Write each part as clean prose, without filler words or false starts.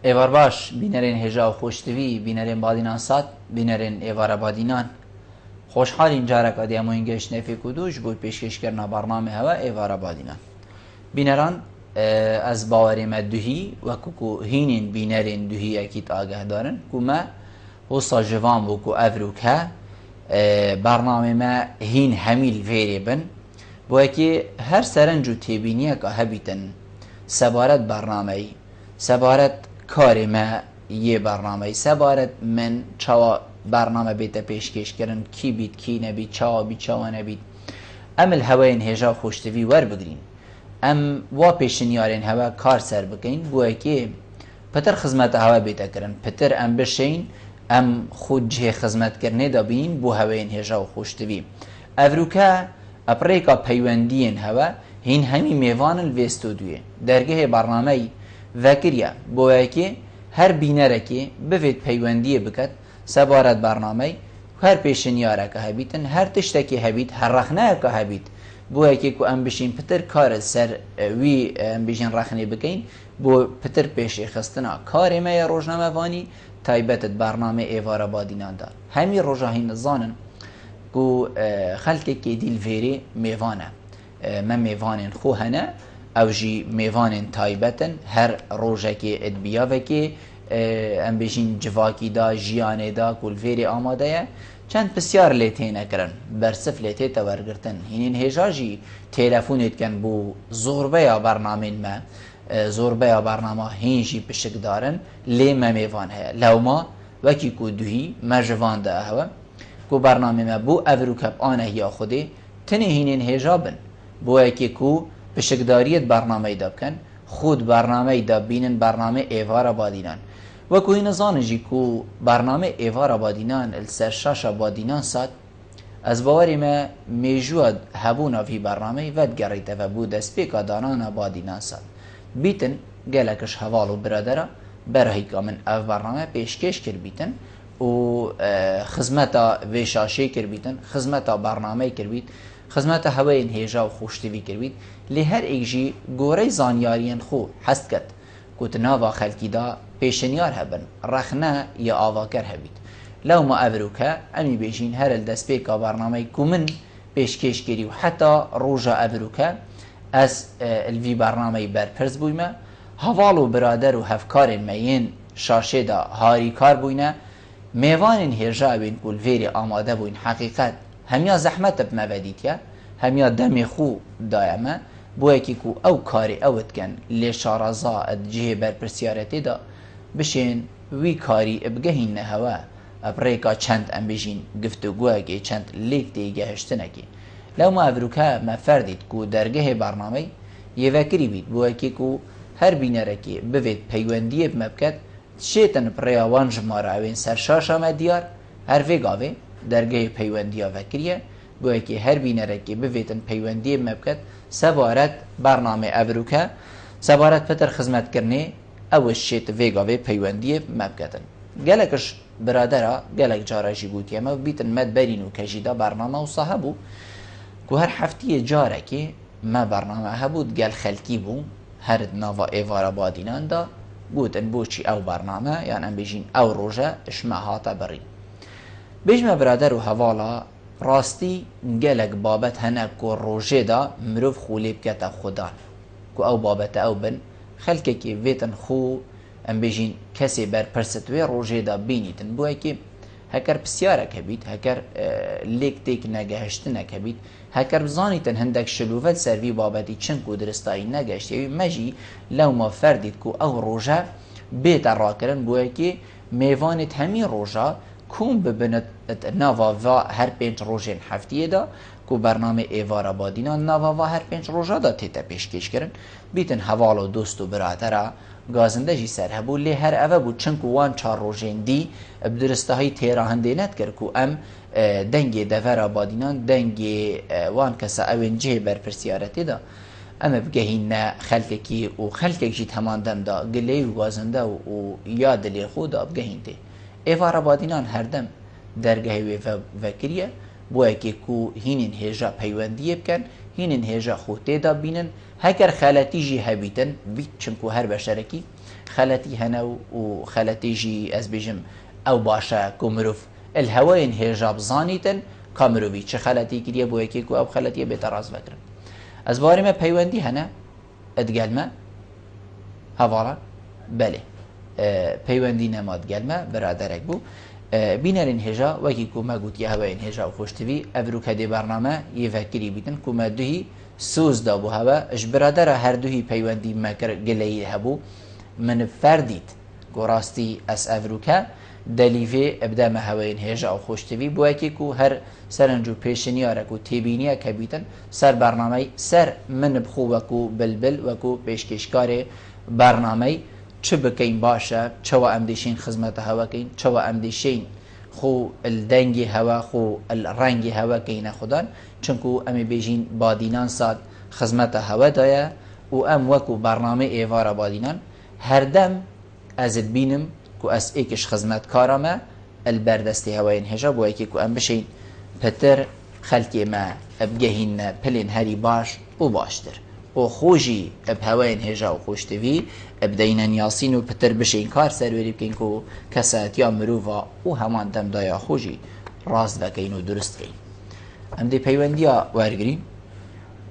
ایوار باش بینرین هجا و خوشتوی بینرین بادینان سات بینرین ایوار بادینان خوشحالین جارک آدی همون گشت نفی کدوش بود پیشکش کردن برنامه هوا ایوار بادینان بینران از باوری مدهی و کو هینین بینرین دهی اکید آگه دارن کو ما وصا جوان بو کو افروک ها برنامه ما هین همیل ویری بن بو اکی هر سرنجو تیبینیه که هبیتن سبارت برنامه سبارت کاری ما یه برنامه سبارت من چوا برنامه بیت پیشکش کردن کی بیت کی نبید چوا بیت چوا نبید امل هواین هجا خوشتوی ور بگرین ام وا پیشنیارین هوا کار سر بکین بو که پتر خدمت هوا بیت کردن پتر ام بشین ام خود جه خدمت کرنه دا بین بو هواین هجا خوشتوی افروکا اپریکا پیوندین هوا هین همی میوان الوستودیه درگه برنامه وکریه بو که هر بینره که بوید پیوندیه بکد سبارت برنامه هر پیشنیاره که هبیتن هر تشتکی هبید هر رخنه که هبید بو که کو ام بشین پتر کار سر وی ام بشین رخنه بکین بو پتر پیش خستنا کار ما روزنامه وانی تایبت برنامه ایوار بادینان دار همی روزاهین زانن کو خلق کی دیل ویری میوانه ما میوانن خو هنه او جی میوانن تایبتن هر روزه کی ادبیا و کی ام بشین جواکی دا جیانه دا کل ویری آماده چند بسیار لیتی نکرن برسف لیتی تورگرتن هینین هجاجی تلفونیت کن بو زوربه یا برنامه ما زوربه یا برنامه هینجی بشک دارن لی ما میوان هیا لو ما وکی کو دوهی ما جوان دا هوا کو برنامه ما بو افروکب آنه یا خوده تنه هینین هجابن بو اکی کو بشکداریت برنامه دا بکن خود برنامه دا بینن برنامه ایوار بادینان و کوی نزانجی کو برنامه ایوار بادینان السرشاش بادینان سات از باوری ما میجود هبونا فی برنامه ود گریته و بود اسپیکا دانانا بادینان سات بیتن گلکش حوالو برادرا برهی که من اف برنامه پیشکش کر بیتن و خدمتا ویشاشی کر بیتن خدمتا برنامه کر بیت خدمتا هواین هیجا و خوشتوی کر بیت لی هر ایجی گوری زانیارین خو حست کد کت ناوا خلکی دا پیشنیار هبن رخنه یا آواکر هبید لو ما افروکه امی بیشین هر الدست پیکا برنامه کومن پیشکش کری و حتی روژا افروکه از الوی برنامه برپرز بویمه هوالو برادر و هفکار مین شاشه دا هاری کار بوینه میوان هرجا بین کل ویری آماده بوین حقیقت همیا زحمت بمودیتیا همیا دم خو دایمه بوی که کو او کاری اوت کن لی شارزا ادجه برپرسیارتی دا بشین وی کاری ابگهین نهوا ابریکا چند ام بجین گفتگوه که چند لیک دیگه هشتنکی لو ما افروکه ما فردید کو درگه برنامه یه وکری بید بوی که کو هر بینره که بوید پیوندیه بمبکد شیطن پریوان جماره اوین سرشاشا مدیار هر ویگاوه درگه پیوندیه وکریه بوی که هر بینره که بویدن پیوندیه بمبکد سبارت برنامه افروکه سبارت پتر خدمت کرنه اوش شیط ویگاوه پیوندیه مبکدن گلکش برادرها گلک جارجی بودیه ما بیتن مد برینو کجیدا برنامه و صاحبو که هر هفته جاره که ما برنامه هبود گل خلکی بو هر ناوا ایوارا بادینان دا گوتن بوچی او برنامه یعنی ام بیجین او روژه اشما هاتا برین بیجمه برادر و حوالا راستی گلک بابت هنه که روژه دا مروف خولیب کتا خودان که او بابت او بن خلکه که ویتن خو ام بیجین کسی بر پرستوی روژه دا بینیتن بوی که هکر بسیاره کبید هکر لیک تیک نگهشت نکبید هکر بزانیتن هندک شلوفت سروی بابتی چند کو درستایی نگهشت یوی مجی لو ما فردید که او روژه بیت را کرن بوی که میوانت همی روژه کون ببند ناوا و هر پنج روژین هفتیه دا کو برنامه ایوارا بادینا ناوا و هر پنج روژه دا تیتا پیشکش کرن بیتن حوال و دوست و برادره گازنده جی سر هبو لی هر اوه بود چنکو وان چار روژین دی بدرسته های تیرا هنده نت کرد که ام دنگ دفر بادینان دنگ وان کسا اوین جه برپرسیارتی دا اما بگهین خلقه کی و خلقه جی تمان دم دا گلی و گازنده و یاد لی خود دا بگهین تی ایوارا بادینان هر دم درگه وکریه بوه که کو هینین هجا پیوندیه بکن هینن هێژە خۆ تێدا بینن هەگەر خەلەتیژی هەبیتن بیت چونکو هەر بەشەرەکی خەلەتی هەنە و خەلەتیژی ئەس بێژم ئەو باشە کو مرۆڤ الهەوەین هێژە بزانیتن کا مرۆڤی چه خەلەتی کریە بۆ یەکێک و ئەو خەلەتیە بێتە ڕاست بکرن ئەس باوەڕێمە پەیوەندی هەنە ئەدگەلمە هەواڵە بەلێ پەیوەندی نەما دگەلمە برادەرێک بوو بینەرین هێژە وەکی کومە گوتی هەوەین هێژە و خۆشتوی ئەڤروکە دێ بەرنامە یێڤەکری بیتن کومە دوهی سوزدا بوو هەوە ئەش برادەرە هەردووهی پەیوەندی مەکرد گلەیی هەبوو من فەردیت گۆڕاستی ئەس ئەڤروکە دەلیڤێ ئەبدەمە هەوەین هێژە و خۆشتوی بۆ یەکێک و هەر سەرنج و پێشنیارێک و تێبینیە کە بیتن سەر بەرنامەی سەر من بخۆ وەکو بلبل وەکو پێشکەشکارێ بەرنامەی چ بکەین باشە چەوە ئەم دێشین خزمەتە هەوەکەین چەوە ئەم دێشین خۆ دەنگی هەوە خۆ ڕەنگی هەوەکەینە خوددان چونکو ئەمێ بێژین بادینان سات خزمەتە هەوەدایە و ئەم وەکو بەرنامەی ئێوارە بادینان هەردەم ئەزت بینم کو ئەس ئێکش خزمەت کارەمە ئەلبەردەستی هەوەین هێژە بۆ یەکێک و ئەم بشین پتر خەلکێمە ئەبگەهینە پلێن هەری باش و باشتر بۆ خۆشی ئەب هەوەین هێژە و خۆشتوی ئەبدەینە یاسین و پتر بشین کار سەروێری بکەین و کەسەتیا مرۆڤە و هەمان دەمدایە خۆشی ڕاست دەکەین و دروستکەین ئەم دێ پەیوەندیە وەرگرین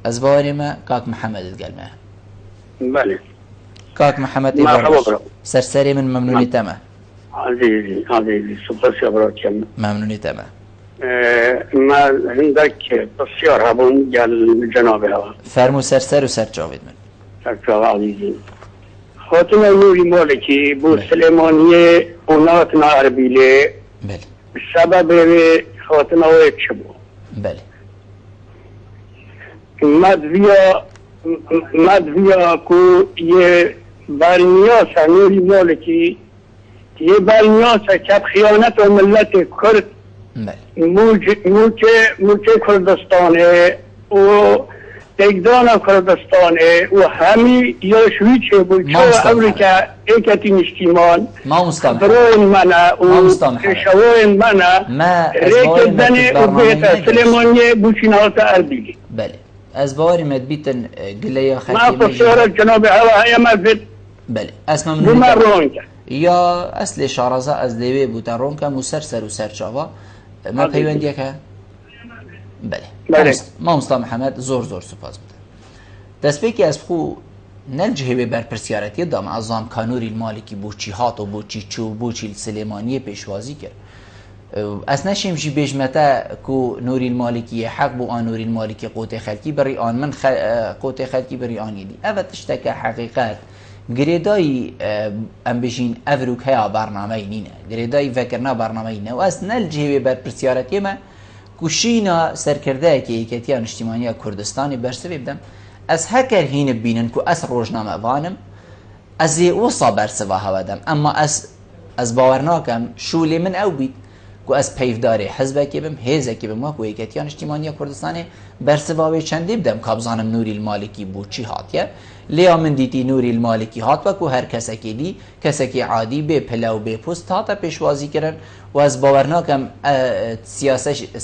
ئەس باوەڕێمە کاک محەممەدت گەلمە بله کاک محەممەد سەرسەرێ من مەمنونی تەمە عزیزی سوپاسی براکەم مەمنونی تەمە ما هندك بسيار هبون قال جنابها فرمو سرسر و سرچاوید من سرچاو عزيزي خاتم نوري مالكي بو سليمانية وناتنا عربيلي بله بسبب خاتم اويك شبو بله مدويا كو يه برنياسة نوري مالكي يه برنياسة كب خيانة وملت كرد موچه کردستانه و تگدان کردستانه و همی یاشوی چه بود چه امریکا ایکتی نشتیمان بروین منه و شوین منه ریک دنه و بیتا سلیمانیه بوچینالتا اربیلی بله از باوری مدبیتن گلیه خطی ما فسیارت جناب هوا هیا مفید بله از ممنونی یا اصل شارزه از لیوه بوتن رون که مو سر و سر چاوا ما پەیوەندیەکە بەێ مامۆستا محەممەد زۆر سوپاس بدە دەستپێکی ئەس بخۆ نەلجهێوێ بەرپرسیارەتیە دام ئەزام کانووری مالکی بۆچی هات و بۆچی چوو بۆچی سلێمانیە پێشوازی کرد ئەس نەشێمژی بێژمەتە کو نوری مالکیە حەق بۆ ئان نوری مالکی قوتێ خەلکی بڕی ئان من قوتێ خەلکی بڕی ئانیدی ئەوە تشتەکە حەقیقەت گرێدایی ئەم بژین ئەڤروک هەیە بەرنامەی نینە گرێدایی ڤەکردنا بەرنامەی نە و ئەس نەلجێوێ بەرپرسیارەتێمە کوشینە سەرکردایەکی یەکێتیە نیشتیمانیە کوردستانی بەرسەوێ بدەم ئەس هەکەر هینە بینن کو ئەس ڕۆژنامەوانم ئەزێ وەسا بەرسەوە هەوەدەم ئەمما ئەس باوەڕ ناکەم شولێ من ئەو بیت کو ئەس پەیفدارێ حەزبێکی بم هێزێکی بم وەکو یەکێتیە نیشتیمانیە کوردستانی بەرسەواوێ چەندی بدەم کا بزانم نوری مالکی بۆچی هاتیە لیا من دیتی نوری مالکی هات وەکو هەر کەسێکی دی کەسێکی عادی بێ پلە و بێ پوست هاتە پێشوازی کردن و ئەس باوەڕ ناکەم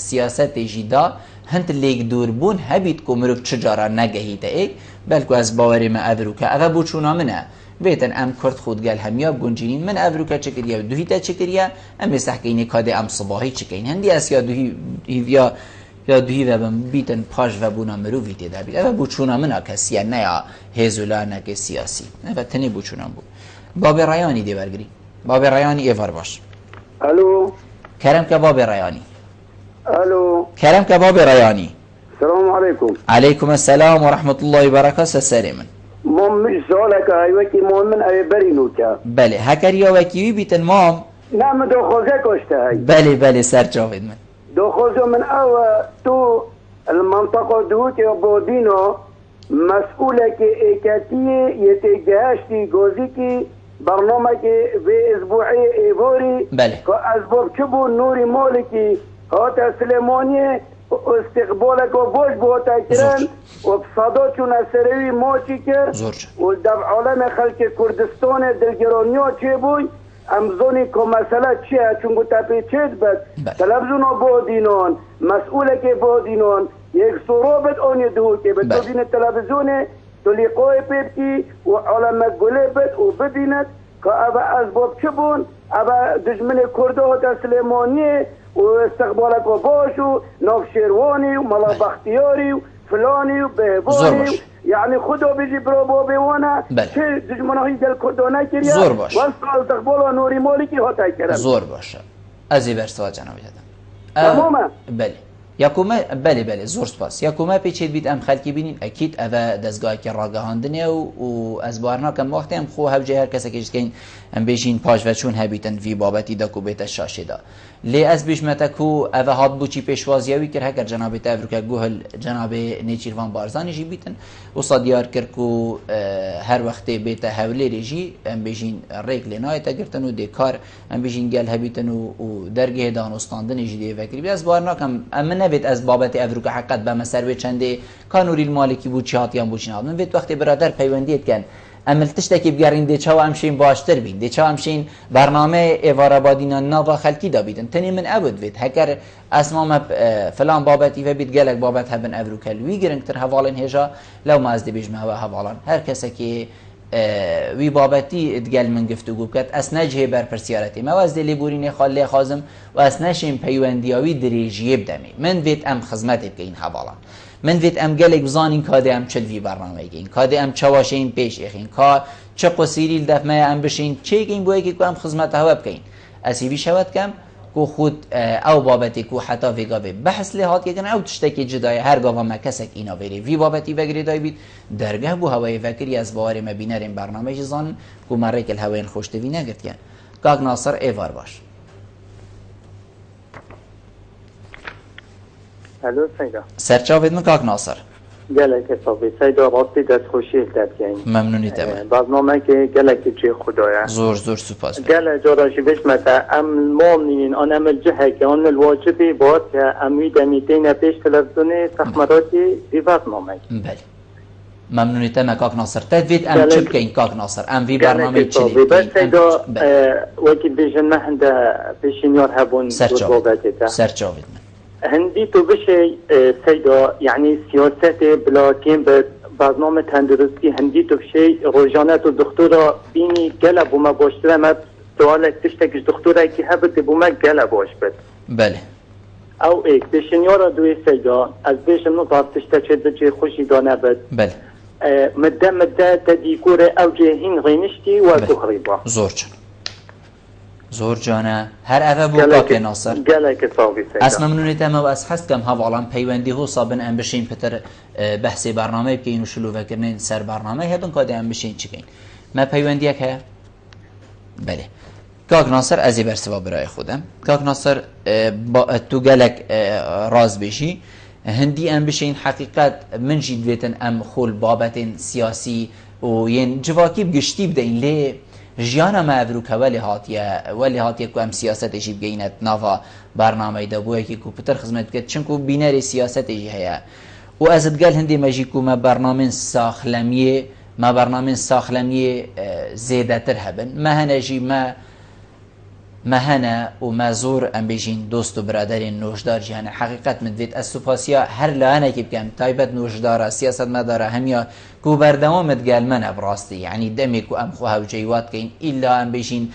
سیاسەتێژی دا هەند لێک دووربوون هەبیت کو مرۆڤ چ جارە نەگەهیتە ئێک بەلکو ئەس باوەڕێمە ئەڤروکە ئەوە بۆ چوونا منە بێتن ئەم کورد خودگەل هەمیە بگونجینین من ئەڤروکە چکریە و دوهیتە چکریە ئەم ێساحکەینێ کادێ ئەم سباهی چکەین هەندی ئەسیا دوهی یا دوهی وەبم بیتن پاش وەبوونا مرۆڤی تێدا بیت ئەوە بۆ چوونا منە کەسیە نەیە هێزولانەکە سیاسی ئەوە تەنێ بۆ چوونان بوو بابێ ڕەیانی دێوەرگری بابێ ڕەیانی ئێڤەر باش الو کەرەم کە بابێ ڕەیانی الو کەرەم کە بابێ ڕەیانی السلام عليكم عليكم السلام ورحمة الله وبركاته سەرێ من مش سؤالك هايوكي من أي برينوكا بله هكريا وكيوي بيتن مام نعم دو خوزك واشتهي بله سر جاوید من دو خوزو من أو تو المنطقة دوتي وبودينو مسؤولك إيكاتية يتجهشتي جوزيكي برنامج في أسبوعي إيفوري بله أسبوع كبو نوري مولكي هاتا سليمانية استقبالك وبوش بوتا كرن وبصاداتشون السروي موشي كر والدب عالم خلق كردستان دلگرانيا چه بوي امزوني كو مسألة چه چونگو تپي چه بد تلفزون بودينون مسؤولك بودينون یک سروبت آن یدهو که به تو بین تلویزیون تلیقای پیبکی و علمت گله بد و ببیند که اوه اسباب چه بون اوه دجمن کرده ها در سلیمانیه و استقبالت و باش و ناف شیروانی و ملا بختیاری و فلانی و بهبانی یعنی خدا بیجی برو با بیوانه چه دجمناهی دل کردانه کریه زور باش و استقبال و نوری مالکی ها تای کرد زور باشه ازی برسوا جنابی دادم تمامه بله یکومه بله زور سپاس یکومه پیچید بید ام خلکی بینین اکید اوه دزگاه که راگهاندنه و از بارنا کم وقتی هم خو هفجه هر کسی که جسکین ام بیشین پاش و چون هبیتن وی بابتی دا کو بیت شاشه دا لی از بیشمتا کو اوه هات بوچی پیشوازیوی کر هکر جناب تافریقا گوهل جناب نیچیروان بارزانی جی بیتن و صدیار کر کو هر وقت بیت حولی ریجی ام بیشین ریک لنای تا گرتن و دیکار ام بیشین گل هبیتن و درگه دانستاندن جی دی فکری بی از بارنا کم ام نبید از بابت افریقا حقیقت به مسروی چنده کانوری المالکی بود چهاتیان بود چناب نبید وقتی برادر پیوندیت کن عملتشتکی بگرین دیچاو همشین باشتر بین دیچاو همشین برنامه ایوار بادینا ناوا خلکی دا بیدن تنی من ابد بید هکر اسمام فلان بابتی و بید گلک بابت هبن افریقا وی گرنگتر حوالن هجا لو ما از دی بیجمه و حوالن هر کسی که وی بابتی ادگل من گفتگو بکد اس نجه بر پرسیارتی ما از دلی بورین خاله خازم و اس نشیم پیوندیاوی دریجیه بدمی من وید ام خدمت بگین حوالا من وید ام گلک بزانین کاده ام چل وی برنامه گین کاده ام چواشین پیش اخین کا چه قصیری دفمه ام بشین چه گین بوی که ام خدمت هوا بگین اسی بی شود کم کو خود او بابتی کو حتی ویگا به بحث لحاظ که او تشتکی جدای هر گاوا مکسک اینا وری وی بابتی وگری دای بید درگه بو هوای فکری از بوار مبینرین برنامه جزان کو مرک الهوین خوشتوی نگرد کن کاک ناصر ایوار باش الو سیدا سرچاوید من کاک ناصر گلک حسابی سیدا راستی دست خوشی هدت کنیم ممنونی تمام برنامه که گلک چه خدایا زور سپاس گلک جاراشی بش متا ام مؤمنین آن عمل جهه که آن الواجبی باید که امی دمیتین پیش تلفزیونی سخمراتی دی برنامه بله ممنونی تمام کاک ناصر تدوید ام چه بکین کاک ناصر ام وی برنامه چی بکین بس سیدا وکی بیشن مهنده پیشینیار هبون سرچاوید هندی تو بشه سیدا یعنی سیاست بلاکین به برنامه تندرستی هندی تو بشه روزانه تو دکترا بینی گله بوما باشتره ما سوال تشتکش دکترا کی هبت بوما گله باش بد بله او ایک دشنیارا دوی سیدا از بیش نقطه تشتکش دچه خوشی دانه بد بله مده تدیکور او جهین غینشتی و تخریبا زور جانه هر اوه بو کاک ناصر گلک صاحبی سیدا از ممنونیتم و از حس کم حوالان پیوندی هو صابن ام بشین پتر بحث برنامه بکین و شلو وکرنین سر برنامه هدون کاده ام بشین چکین ما پیوندی یک ها بله کاک ناصر ازی برسوا برای خودم کاک ناصر تو گلک راز بشی هندی ام بشین حقیقت من جید ویتن ام خول بابتن سیاسی و ین جواکی بگشتی بدین لی جیانا ما افروکا ولی هاتیه که ام سیاست ایشی بگینت ناوا برنامه دا بوه که که پتر خدمت کد چنکو بیناری سیاست ایشی هیا و ازد گل هندی مجی که ما برنامه ساخلمیه زیده تر هبن ما هنه جی ما هنه و ما زور ام بیجین دوست و برادرین نوشدار جیانه حقیقت مدوید از سپاسیا هر لانه که بکن تایبت نوشداره سیاست مداره همیا کو بردوامت گل من براستی یعنی دمی کو ام خواه و جیوات کین ایلا ام بیجین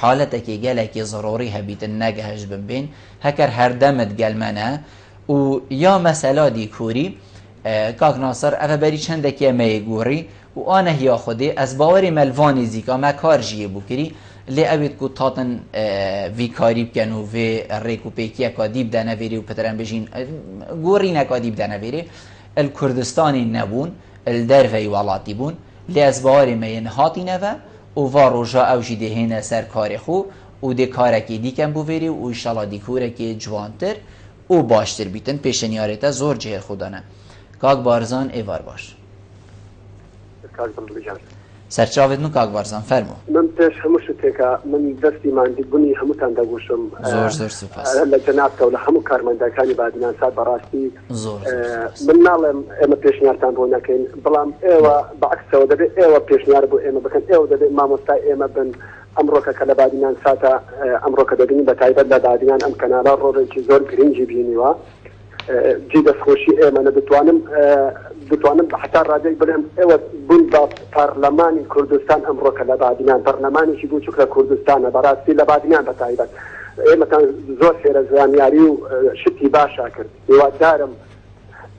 حالتا که گله که ضروری هبیتن نگهش بین هکر هر دمت گل منه و یا مسئله دی کوری کاک ناصر اوه بری چنده که میگوری و آنه یا خوده از باوری ملوانی زیکا ما کار جیه بکری لی اوید کو تاتن وی کاری بکن و وی ریکو پیکی اکادیب ده نویری و پترم بجین گوری نکادیب ده نویری الکردستانی نبون الدروی والاتی بون لی از باوری مین هاتی نوه و واروژا اوجی دهینه سر کار خو و ده کارکی دیکن بویری و ایشالا دیکورکی جوانتر و باشتر بیتن پیشنیارتا زور جه خودانه کاک بارزان ایوار باش سرچاوید من کاک بارزان فرمو من پیش همو شتیکا من دستی ماندی بونی همو تنده گوشم زور سپاس لجناب تولا همو کارمندکانی بادینان ساد براستی زور من نالم اما پیشنیارتان بو نکین بلام ایوا بعکس و دبی ایوا پیشنیار بو ایما بکن ایوا دبی ماموستای ایما بن امروکا کلا بادینان ساتا امروکا دبینی بتایبت لبادینان ام کنالا رو ریچی زور گرینجی بینیوا جي دەستخۆشی ئێمە دەتوانم حتا ڕادەی بڵێم ئێوە بوون بە پەرلەمانی کوردستان ئەمڕۆکە لە بادینان پەرلەمانێکی بوچووک لە کوردستانە بەڕاستی لە بادینان بەتایبەت ئێمەتان زۆر خێرە زانیاری و شتی باشا کرد هیوادارم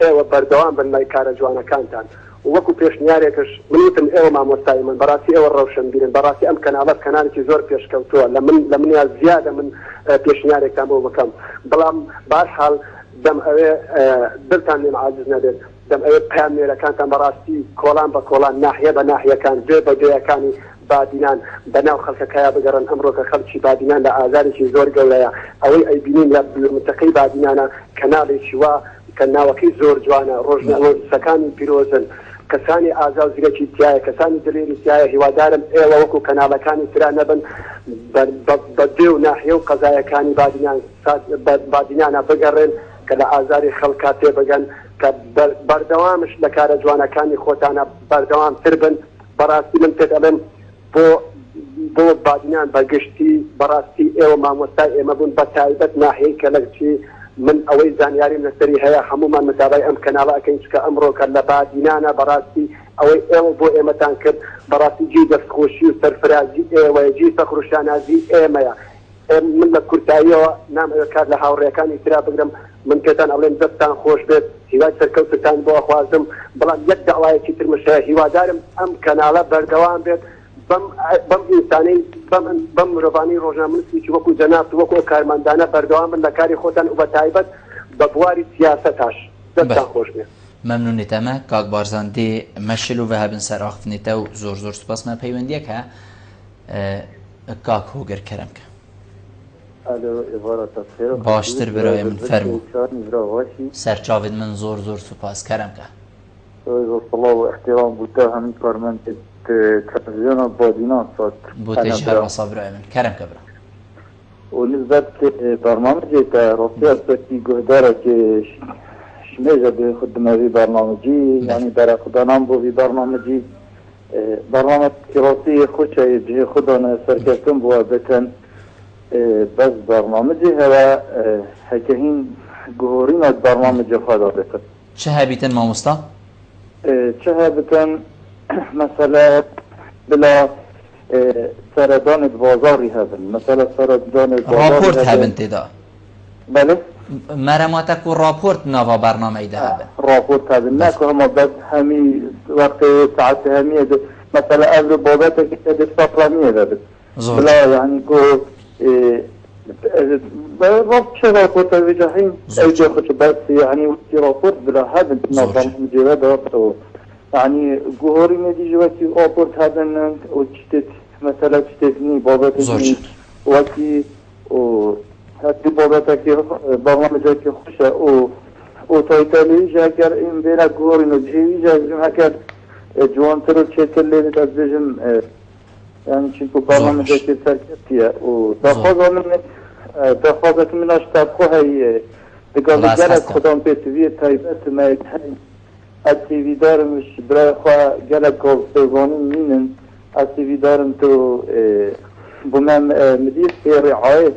ئێوە بەردەوام بن لای کارە جوانەکانتان وەکو پێشنیارێکش منوتم ئێوە مامۆستای من بەڕاستی ئێوە ڕەوشەنبیرن بەڕاستی ئەم کەناڵەت کەنالێکی زۆر پێشکەوتووە لە منیا زیادە من پێشنیارێکتان بۆ بکەم بەڵام باشحاڵ دەم ئەوێ دڵتان لێم عاجز نەبێت دەم ئەوێ پامێرەکانتان بەڕاستی کۆڵان بە کۆڵان ناحیە بە ناحیەکان گوێ بە گوێیەکانی بادینان بەناو خەڵکەکەیە بگەڕن ئەمڕۆکە خەڵکی بادینان لە ئازارێکی زۆر گەورەیە ئەوەی ئەیبینین لە منتەقەی بادینانە کەناڵێکی وا کە ناوەکەی زۆر جوانە ڕۆژنامەنووسەکانی پیرۆزن کەسانی ئازا و زیرەکی تایە کەسانی دلێری تایە هیوادارم ئێوە وەکو کەناڵەکانی ترا نەبن بە دێ و ناحیە و قەزایەکانی بادینانە بگەڕێن کە لە ئازاری خەڵکا تێبگەن کە بەردەوامش لە کارە جوانەکانی خۆتانە بەردەوامتر بن بەڕاستی من پێ دەڵێم بۆ بادینان بەگشتی بەڕاستی ئێوە مامۆستای ئێمە بوون بە تایبەت ناحیەی کەلەکچی من ئەوەی زانیاریم لەسەری هەیە هەمومان متابعی ئەم کەناڵە ئەکەین چکە ئەمڕۆکە لە بادینانە بەڕاستی ئەوەی ئێوە بۆ ئێمەتان کرد بەڕاستی جێ دەستخۆشی و سەرفرازی ئێوەیە جێ فەخر و شانازی ئێمەیە من لە کورتاییەوە نامەوێت کار لە هاوڕێیەکانی ترا بگرم من پێتان ئەڵێم دەستان خۆش بێت هیوای سەرکەوتتان بۆ خوازم بەڵام یەک داوایەکی ترمش هەیە هیوادارم ئەم کەناڵە بەردەوام بێت بەم ئینسانەی بەم مرۆڤانی ڕۆژنامەنووسێکی وەکو جەناب وەکو کارمەندانە بەردەوام بن لە کاری خۆتان و بە تایبەت بە بواری سیاسەتاش دەستان خۆش بێت مەمنونیتەمە کاک بارزاندێ مەشل و بەهابن سەر ئاختنێتە و زۆر زۆر سوپاسمە پەیوەندیەکە کاک هۆگر کەرەمکە باشتر برای من فرمو سرچاوید من زور زور سپاس کرم که صلاح و احترام بوده همین کارمند تلویزیون بادینان ساد بوده شهر و صبرای من کرم که برا و نسبت برنامجی که راستی اسپکتی گهداره که شمیجه به خدموی برنامجی یعنی در خدانام بوی برنامجی برنامج که راستی خوشه جه خدانه سرکتون بوا بتن بس برنامجی هوا هکهین گهورین از برنامج خدا بکن چه هبیتن ماموستا؟ چه هبیتن مثلا بلا سردان بازاری هبن مثلا سردان بازاری راپورت هبن تدا بله؟ مرماتا کو راپورت نوا برنامه ایده هبن راپورت هبن نه که همه بس همی وقت ساعت همیه مثلا اول بابتا که دستاقلامیه هبن بلا یعنی که رابط چه راپورت وجهين ايجا خطو بس يعني وقتي راپورت بلا هذا نظام مجرد رابطه يعني جوهري ندي جواتي راپورت هذا وشتت مثلا شتتني بابتني وقتي و هذه بابتك برنامجك خوشه و تايتالي جاكر ان بينا جوهري ندي جاكر هكذا جوان ترو تشتلي تزبجم يعني چونکو برنامجی که سرکتیه و دخواست من اشتاقو هایی دقیقا گلت خودم پیتوی تایبت مایت هایی از تیوی دارمش برای خواه گلت گل سیوانی مینن از تیوی دارم تو بومم مدیر رعایت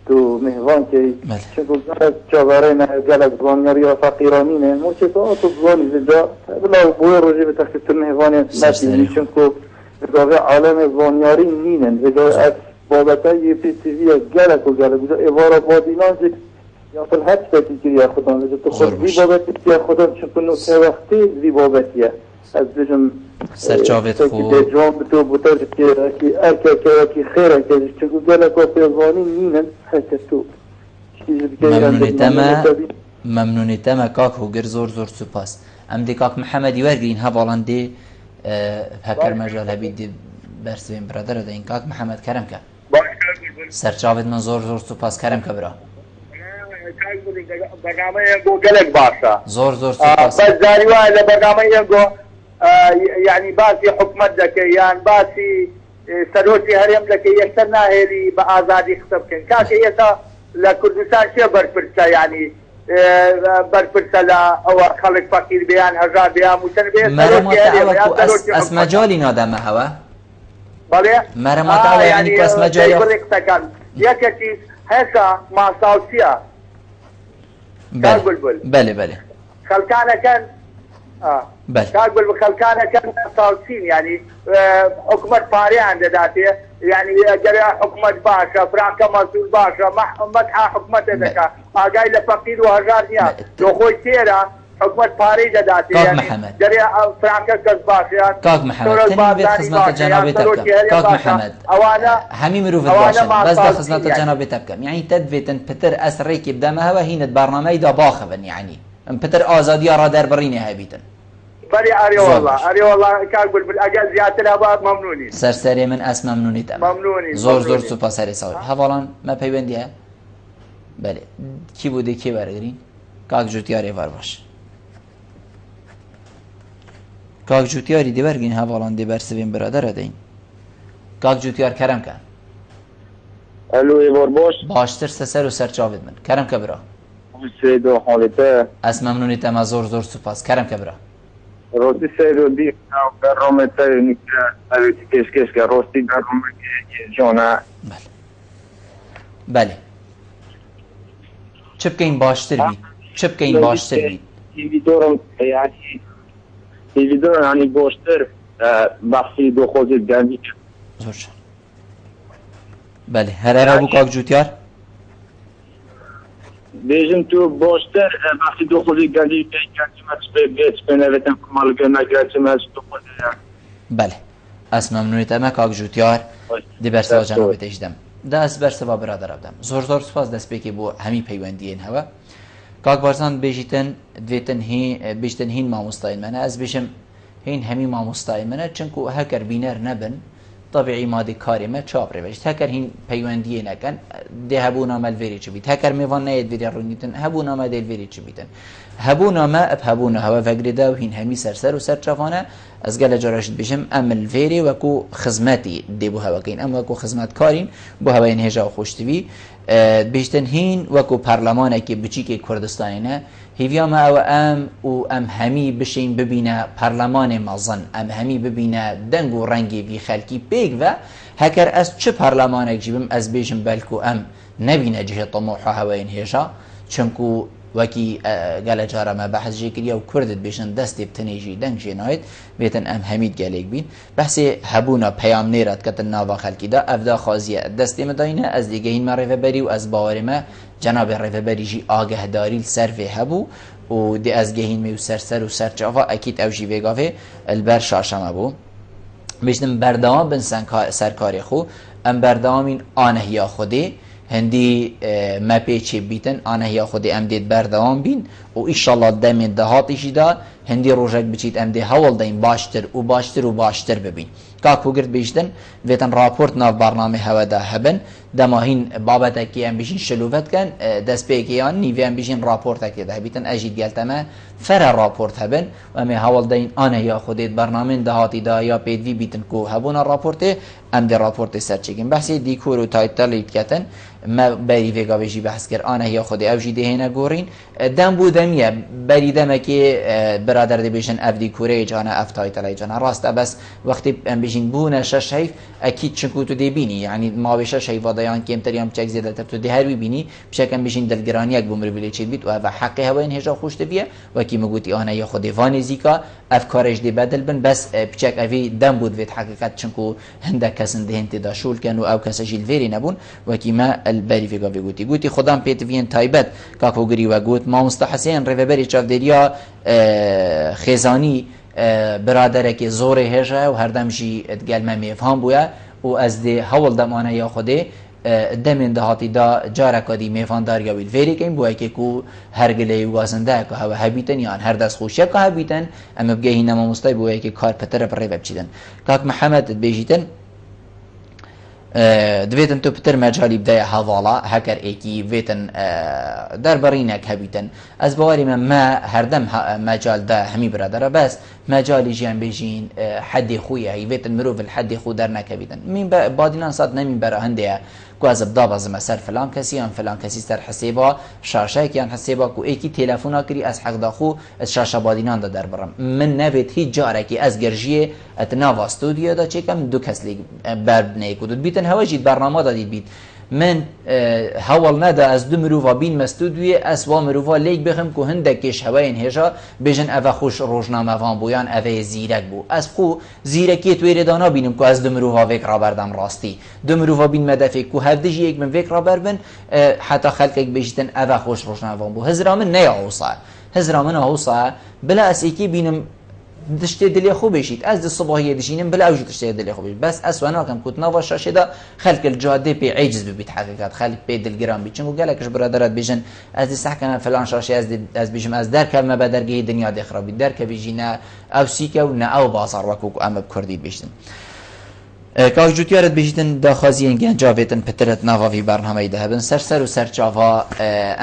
تو مهوان که چونکو گلت جاواره نه گلت زوانیاری و فقیرانی نه موچه تو آتو زوانی زنجا بلا بوی روژی به تخصیص مهوانی نتیجی چونکو اضافه عالم وانیاری نینن اضافه از بابتای یه پی تی وی گلک و گلک بوده ایوارا بادینان زید یا فل حد بتی که یا خودم ویده تو خود وی بابتی که خودم چون سه وقتی وی بابتیه از بجم سرچاوت خوب جوان بتو بوتر که ارکه که خیره که چون گلک و پیوانی نینن حتی تو ممنونیتمه کاک هوگر زور زور سپاس ام دی کاک محمدی ورگرین هوالندی هکر مجال هبید برسوین برادر ده این کاک محمد کرم که سرچاوید من زور زور سپاس کرم که برا برنامه ينقو قلق باشا زور زور سپاس بس داري واحد برنامه ينقو يعني باسي حكمت ذكي يعني باسي سروسي هريم ذكي يشترنا هيري بآزادي خطب كن كاكي يسا لكردستان شيء برفرسا يعني برفرسا لا او خلق فقير بيان هزار بيان مشان بيان مرمات عوكو اس مجالي نادم هوا بله مرمات يعني كو اس مجالي يكتي هسا مع ساوسيا كاقول بل بله خلكانه كان بله كاقول بخلكانه كان صالحين يعني حكومه باري عند ذاته يعني جرى حكومه باشا فرانكا مسؤول باشا مدحه حكومه ذاك اجاي لفقير وهجار لو خوي تيرا حكومة باري ذاته كاك محمد جرى فرانكا كسباشا كاك محمد تنبي خدمة جناب تبكم كاك محمد همي مروف باشا بس ده خدمة جناب تبكم يعني تدفيتن بتر اسريك بدمها وهين البرنامج دا باخبن يعني بتر آزادی را در برینه هبیتن. بری آری والله کاغبل بالاجازه زیادتر هباب ممنونی. سرسری من اس ممنونی تام. ممنونی. زور سپاس سری سال. حوالان ما پیوندیه. بله. کی بوده کی برگرین؟ کاغ جوتیاری وار باش. کاغ جوتیاری دی برگین حوالان دی برسویم برادر دین. کاغ جوتیار کرم کن. الو ایوار باش. باشتر سر و سر چاوید من. کرم که برا. سیدو حالته از ممنونیتم از زور سپاس کرم که برا راستی سیدو دی برنامه نیکره اویتی کش که راستی برنامه جانه بله چه بکین باشتر بید تیویدورم یعنی باشتر بخشی دو خوزید گرمی زور شد بله هر بو کاک جوتیار بیشتر تو باشتر وقتی دو خودی گلی بیت بنویسم کمال گنگرچه ماست دو خودی. بله. از ممنونیتم کاک جوتیار دی برسوا جناب تیجدم. دست برسوا برادر بدم. زور سپاس دست بکی بو همی پیوندین هوا. کاک بارسان بیشتن هین ماموستاین منه از بیشم هین همی ماموستاین منه چنکو هکر بینر نبن. طبيعي مادي كارمة شابري بيش هكر هين بيوانديه نكن ده هبونا ما الفيري شبيت هكر ميفان نايد فيري رونيتن هبونا ما ده الفيري شبيتن هبونا ما هبونا هوا فقرده وهين همي سرسر وسر شافانا از قال جراشد بيشم ام الفيري وكو خدماتي دي بو هوا كين ام وكو خدمات كارين بو هوا ينهجا وخوشتوي بیشتن هین وکو پارلمانه که بچیک کردستانه هیویا ما او ام همی بشین ببینه پارلمان مازن ام همی ببینه دنگ و رنگی بی خلکی بیگ و هکر از چه پارلمانه جیبم از بیشم بلکو ام نبینه جه طموحه هواین هیشا چونکو وکی قال جارا ما بحث جيكريا وكردت بيشن دست بتنيجي دنگ جنايت بيتن ام حميد قالك بين بحثي هبونا پیام نيرات كتن ناوا خلقي دا افدا خازيه دست مداينه از دیگهين ما ريفبري و از باورما جناب ريفبري جي آگهداري سرفي هبو و دي از گهين ميو سرسر و سرچافا اكيد او جي ويگاوه البر شاشم بو بيشتن بردام بن سرکاری خو ام بردامين آنهيا خوده هندی مپیچی بیتن آنه یا خودی ام دید بردوام بین و ایشالله دمین دهاتیشی دا هندی روژک بچید ام دی حوال دین باشتر ببین کاکو گرد بیشتن ویتن راپورت ناف برنامه هوا دا هبن دماهین بابتا کی ام بیشین شلوفت کن دست پیکیان نیوی ام بیشین راپورتا کی ده بیتن اجید گلتمه فر راپورت هبن و امی حوال دین آنه یا خودید برنامه دهاتی دا یا پیدوی بیتن کو هبون راپورته ام دی راپورت سر چکن بحثی دیکور و تایتل کتن ما بری ویگا بجی بحث کر آنه یا خودی اوجی دهینه گورین دم بودمیه بری دمه که برادر دی بیشن اف دیکوره جانه اف تایتل جانه راست بس وقتی ام بیشین بونه شش حیف اکید چنکو تو دی بینی یعنی ما بشش حیف وادایان کم تریام چک زیاده تر تو دی هر بینی بشکم بیشین دلگرانی یک بمر بلی چید بیت و حقی هواین هجا خوش تبیه و کی مگوتی آنه یا خودی وانی زیکا افکارش دی بدل بن بس بچک اوی دم بود وید حقیقت چنکو هنده کسن دهنت دا شول کن و او کسجیل ویری نبون و کی ما البری فيغا بيقولي قلتي خدام بيتفين تايبت كاكو غري وقوت ما مستحسين ريفبري تشاف ديريا خزاني برادرك زوري هجا وهردم جي تقال ما ميفهم بويا واز دي حول دمانه يا خدي دمن دهاتی دا جارا کدی میفان داریا ویل فری کیم بوی که کو هرگله وازنده که هوا هبیتن یا هر دست خوشی که هبیتن اما بگهی نما مستی بوی که کار پتر پر ریب چیدن کاک محمد بیجیتن دویتن تو پتر مجالی بدای حوالا هکر ایکی ویتن دربارینک هبیتن از باوری ما هردم مجال دا همی برادر بس مجالی جیان بیجین حد خویه ای ویتن مروف الحد خو در نکبیتن مین بادینان صد نمین برا هنده کو از ابدا باز مثلا فلان کسی ان فلان کسی سر حسابا شاشه کی ان حسابا کو ایکی تلفن کری از حق داخو از شاشه بادینان دا در برم من نوید هیچ جاره کی از گرجیه اتنا وا استودیو دا چکم دو کس لی بر نه کو بیتن هواجید برنامه دادید بیت من هول ندا از دو مروفا بین مستودوی از و مروفا لیک بخم که هندکش هواین هجا بجن اوه خوش روشنامه وان بویان اوه زیرک بو از خو زیرکی توی دانا بینم که از دو مروفا وک را بردم راستی دو مروفا بین مدفع که هفدجی یک من وک را بربن حتی خلق یک بجتن اوه خوش روشنامه وان بو هزرا من نیا اوصا هزرا من اوصا بلا از ایکی بینم دشته دلی خوب بشید از د صبحیه دشینم بلا وجود دشته دلی خوب بشید بس اسوانا کم کت نوا شاشه دا خلق الجاده پی عجز ببید حقیقت خلق پی دلگرام بید چون گلکش برادرات بیشن از سحکم فلان شاشه از بیشم از در کلمه بدرگی دنیا دخرابی در که بیجینا او سیکه و نه او بازار وکو ام بکردی بیشتن کاش جوتیارت بیشتن داخازی گنجاویتن پترت نواوی برنامه ده بن سر و سر چاوا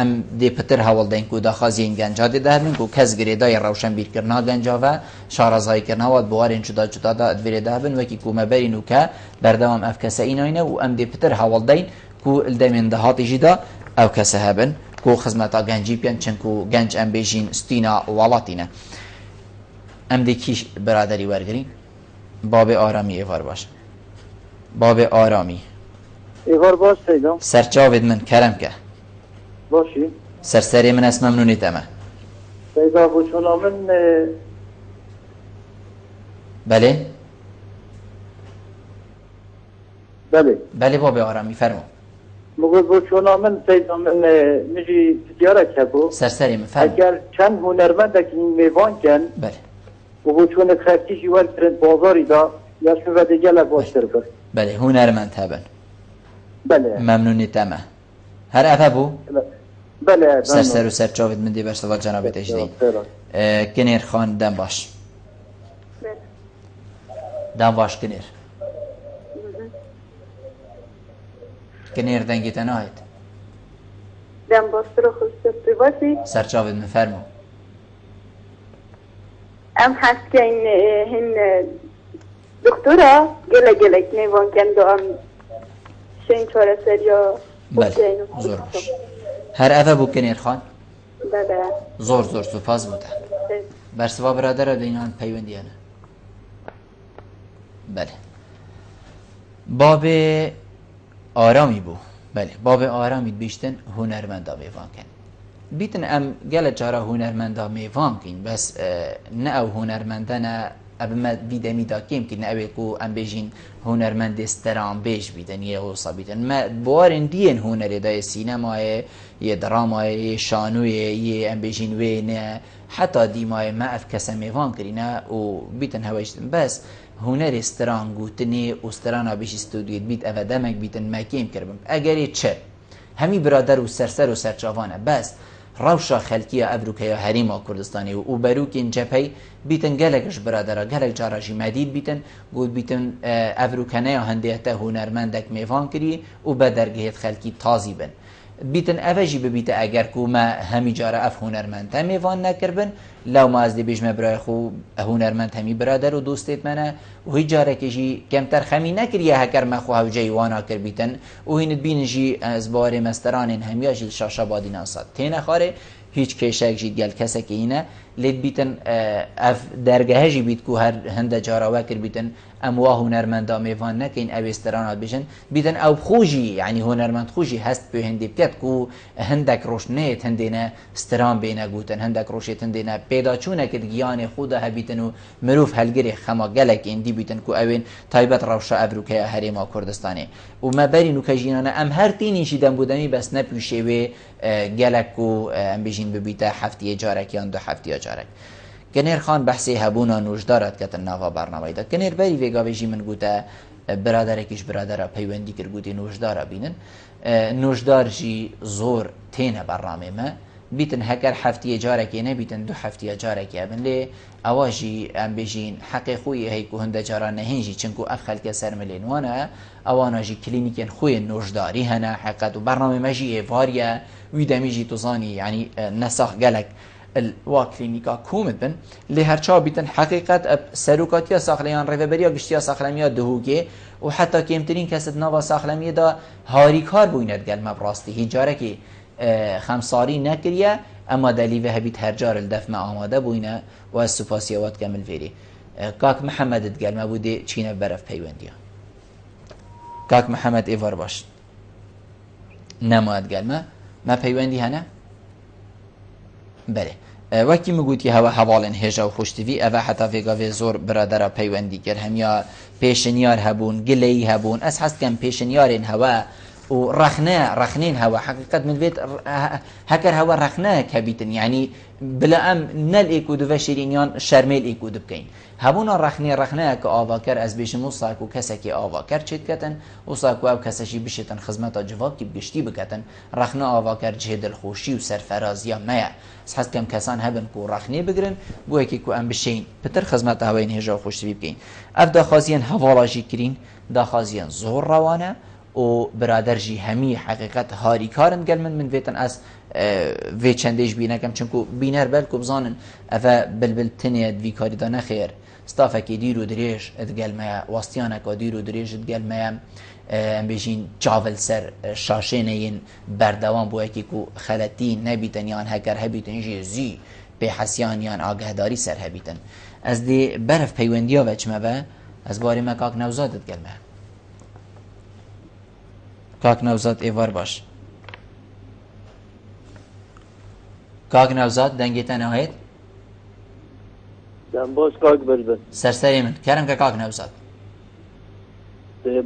ام دی پتر حوال دین کو داخازی گنجاد ده بن کو کس گریدای روشن بیر کرنا گنجاوا شارزای کرنا و بوارین جدا جدا دا ادویر ده بن وکی کو مبرینو که بردام اف کسه ایناینه و ام دی پتر حوال دین کو الدمن دهات جدا او کسه هبن کو خدمتا گنجی بیان چن کو گنج ام بیجین استینا ولاتینه ام دی کیش برادری ورگرین باب آرامی ایوار باشه باب آرامی ایوار باش سیدم سرچاوید من کرم که باشی سرسری من اسم ممنونیت اما سیدا بوچونا من بله بله بله باب آرامی فرمو مگه بوچونا من سیدا من نجی تجاره کبو سرسری من فرمو اگر چند هنرمند که این میوان کن بله و بوچون خرکی جوال کرد بازاری دا یا شو و دیگه لباشتر کرد بله هنرمند هبن بله ممنونیت اما هر افا بو بله سرسر و سرچاوید من دی برسوال جناب تجدید کنیر خان دم باش دم باش کنیر دنگی تناهید دم باش رو خوشتبی باشی سرچاوید من فرمو ام هست که این دکترا گلک نیوان کند و ام شین چاره سریا بله زور باش هر افا بو کنیر خان بله زور سپاس بوده برسوا برادر دینان پیوندیانه بله باب آرامی بو بله باب آرامی بیشتن هنرمندا میوان کن بیتن ام گل چارا هنرمندا میوان کن بس نه او هنرمندا نه ابما بیدمی دا کم که نه اوی کو ام بیجین هنرمند استرام بیش بیدن یه غوصا بیدن ما بوارن دین هنری دا سینمای یه درامای یه شانوی یه ام بیجین وی نه حتی دیمای ما اف کسا میوان کرینه و بیتن هوایشتن بس هنر استران گوتنی و استران بیش استودیویت بیت اوه دمک بیتن ما کم کربم اگری چه همی برادر و سرسر و سرچاوانه بس روشا خلقیه ابروکیا حریما کردستانی و بروکین جپی بیتن گلکش برادرها گلک جاراجی مدید بیتن گود بیتن ابروکنه هندیته هنرمندک میوان کری و بدرگهت خلقی تازی بن بیتن اوجی ببیت اگر که ما همی جاره اف هنرمند میوان نکربن لو ما از دی بیجمه برای خو هنرمند همی برادر و دوستیت منه و هیچ جاره کشی کمتر خمی نکریه هکر ما خو هوجه وانا کر بیتن و هیند بینجی از بار مستران همیاجی شاشا بادی ناساد تینه خاره هیچ کشک جید گل کسه که اینه لید بیتن اف درگه جی بیت کو هر هنده جاره وکر بیتن امواه هنرمند میوان نکین او استرانات بیشن بیتن او خوشی یعنی هنرمند خوشی هست به هندی بکت کو هندک روشنیت هندینه استران بینه گوتن هندک روشیت هندینه پیدا چونه که گیان خودا هبیتن و مروف هلگری خما گلک اندی بیتن کو اوین تایبت روشا ابروکه حریما کردستانی و ما برینو که جینانه ام هر تینی شیدن بودمی بس نپوشه و گلک و ام بیشین ببیته هفتی جارک یا دو هفتی جارک کنیر خان بحثی هبونا نوشدارت کتن نوا برنامه دا کنیر بری ویگا ویجی من گوته برادرکیش برادر پیوندی کر گوتی نوشدارا بینن نوشدار جی زور تینه برنامه ما بیتن هکر هفتی جارکی نه بیتن دو هفتی جارکی ابن لی اواجی ام بیجین حق خوی هی که هنده جارا نهینجی چنکو اف خلک سرملین وانا اوانا جی کلینیکین خوی نوشداری هنه حقیقت و برنامه ما جی واریا ویدمی جی توزانی یعنی نساخ گلک الواكلينيكا كومت بن لهرچا بيتن حقيقت سروكاتيا ساخليان ريفبريا گشتيا ساخلميا دهوكي وحتى كيمترين كسد نوا ساخلميا دا هاريكار بوينت قال ما براستي هجاركي خمساري نكريا اما دليل هبيت هرجار الدفع آماده بوينه و السپاسيوات كامل فيري كاك محمد قال ما بودي چينه برف پيونديا كاك محمد ايوار باش نمواد گلمه ما پیوندی هنه بله وقتی مگویی هوا حوالن هجا و خوشتوی اوه حتی ویگاوی زور برادر پیوندی کرد همیا پیشنیار هبون گلی هبون از حس کم پیشنیارین هوا و رخنين هوا حقيقة من بيت هكر هوا رخناه كبيتن يعني بلا نل ايكو دو فشيرينيان شرميل ايكو دو بكين هبونا رخناه كآواكر از بيش موساكو كسكي آواكر چيت كتن وساكو او كسشي بشيتن خزمتا جواكي بگشتي بكتن رخنا آواكر جهد الخوشي و سرفرازيا ميا حس كم كسان هبن كو رخني بگرن بو اكي كو ام بشين بتر خزمتا هواين هجا خوشتوي بكين اف داخازيان هوالاجي كرين داخازيان زور روانه و برادر جی همی حقیقت هاری کارن گل من ویتن از وی چندش بینه کم چونکو بینر بلکو بزانن افا بلبل تنید وی کاری دا نخیر ستافه که دیرو دریش ادگل میا واستیانه که دیرو دریش ادگل میا ام بیشین جاول سر شاشینه این بردوان بوه که کو خلطی نبیتن یان هکر هبیتن جیزی به حسیان یان آگهداری سر هبیتن از دی برف پیوندی ها وچمه با از باری مکاک نوزاد ادگل میا کاک نوزاد ایوار باش کاک نوزاد دنگیتن آهید دم باش کاک بلبل سرسری من کرم که کاک نوزاد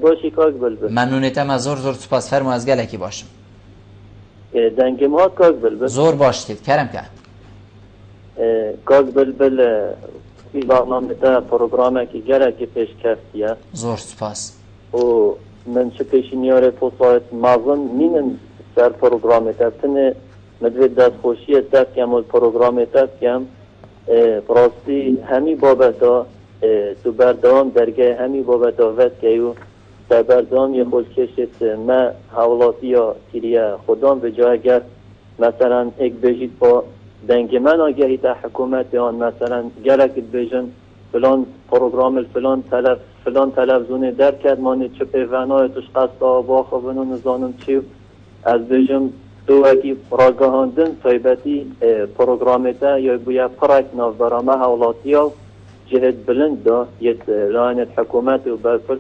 باشی کاک بلبل ممنونیتم از زور سپاس فرمو از گلکی باشم دنگم ها کاک بلبل زور باشتید کرم که کاک بلبل این برنامه تا پروگرامه که گلکی پیش کفتیه زور سپاس و من چه پیشنیار پوسایت مازن مینن سر پروگرامه تا تنه مدوید دست خوشی تفت کم و پروگرامه تفت کم براستی همی بابتا تو بردام درگه همی بابتا وست که یو در بردام یه خود کشت ما حولاتی یا تیریه خودم به جای گر مثلا ایک بجید با دنگ من آگهی تا حکومت آن مثلا گلکت بجن فلان پروگرام فلان تلفزیون در کرد مانی چه پیونای توش قصد آبا خوبن و نزانم چی از بجم تو اگی راگهاندن طیبتی پروگرامتا یا بویا پرک ناف برامه حولاتی ها جهد بلند دا یه لعنت حکومت و برپرس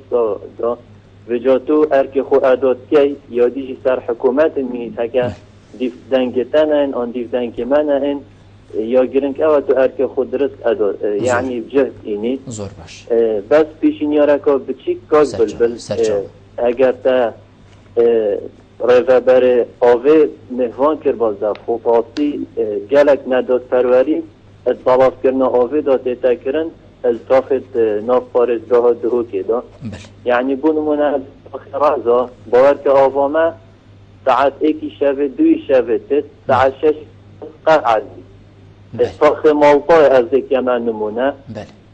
دا وجا تو ارک خو اداد که یادیشی سر حکومت میید هکه دیف دنگتن این آن دیف دنگ من این یا گرنگ اوه تو ارک خود درست اداد یعنی جهد اینی زور باش بس پیشین یارکا بچیک کاز بلبل اگر تا ریوبر آوه مهوان کر بازده خوب آسی گلک نداد پروری از بالاف کرنا آوه داده تا کرن از تاخت ناف پارزگاه دهو که دا یعنی بونمونه از رازا باور که آوامه ساعت ایکی شوه دوی شوه تست ساعت 6 قرعه تاخت مالطای از دیگه من نمونه